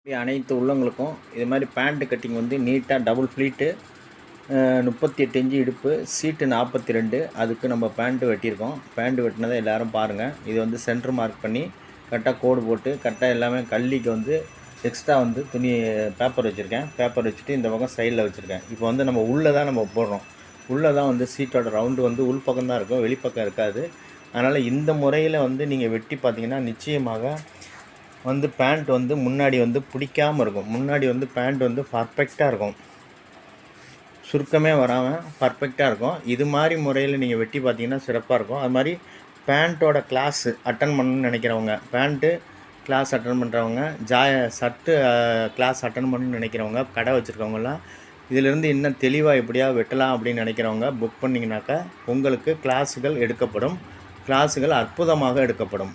அனைத்து உள்ளவங்களுக்கும் இது மாதிரி பேண்ட் கட்டிங் வந்து நீட்டாக டபுள் ஃப்ளீட்டு 38 இன்ச்சு இடுப்பு சீட்டு 42 அதுக்கு நம்ம பேண்ட்டு வெட்டியிருக்கோம். பேண்ட்டு வெட்டினதை எல்லோரும் பாருங்கள். இது வந்து சென்டர் மார்க் பண்ணி கரெக்டாக கோடு போட்டு கரெக்டாக எல்லாமே கல்லிக்கு வந்து எக்ஸ்ட்ரா வந்து துணி பேப்பர் வச்சுருக்கேன். பேப்பர் வச்சுட்டு இந்த பக்கம் சைடில் வச்சுருக்கேன். இப்போ வந்து நம்ம உள்ளே தான் நம்ம போடுறோம். உள்ளே தான் வந்து சீட்டோட ரவுண்டு வந்து உள் பக்கம் தான் இருக்கும், வெளிப்பக்கம் இருக்காது. அதனால் இந்த முறையில் வந்து நீங்கள் வெட்டி பார்த்தீங்கன்னா நிச்சயமாக வந்து பேண்ட் வந்து முன்னாடி வந்து பிடிக்காமல் இருக்கும். முன்னாடி வந்து பேண்ட் வந்து பர்ஃபெக்டாக இருக்கும், சுருக்கமே வராமல் பர்ஃபெக்டாக இருக்கும். இது மாதிரி முறையில் நீங்கள் வெட்டி பார்த்தீங்கன்னா சிறப்பாக இருக்கும். அது மாதிரி பேண்ட்டோட கிளாஸு அட்டன் பண்ணணும்னு நினைக்கிறவங்க, பேண்ட்டு கிளாஸ் அட்டன் பண்ணுறவங்க, சர்ட்டு கிளாஸ் அட்டன் பண்ணணும்னு நினைக்கிறவங்க, கடை வச்சுருக்கவங்கலாம் இதிலிருந்து இன்னும் தெளிவாக எப்படியாவது வெட்டலாம் அப்படின்னு நினைக்கிறவங்க புக் பண்ணிங்கனாக்கா உங்களுக்கு கிளாஸுகள் எடுக்கப்படும். கிளாஸுகள் அற்புதமாக எடுக்கப்படும்.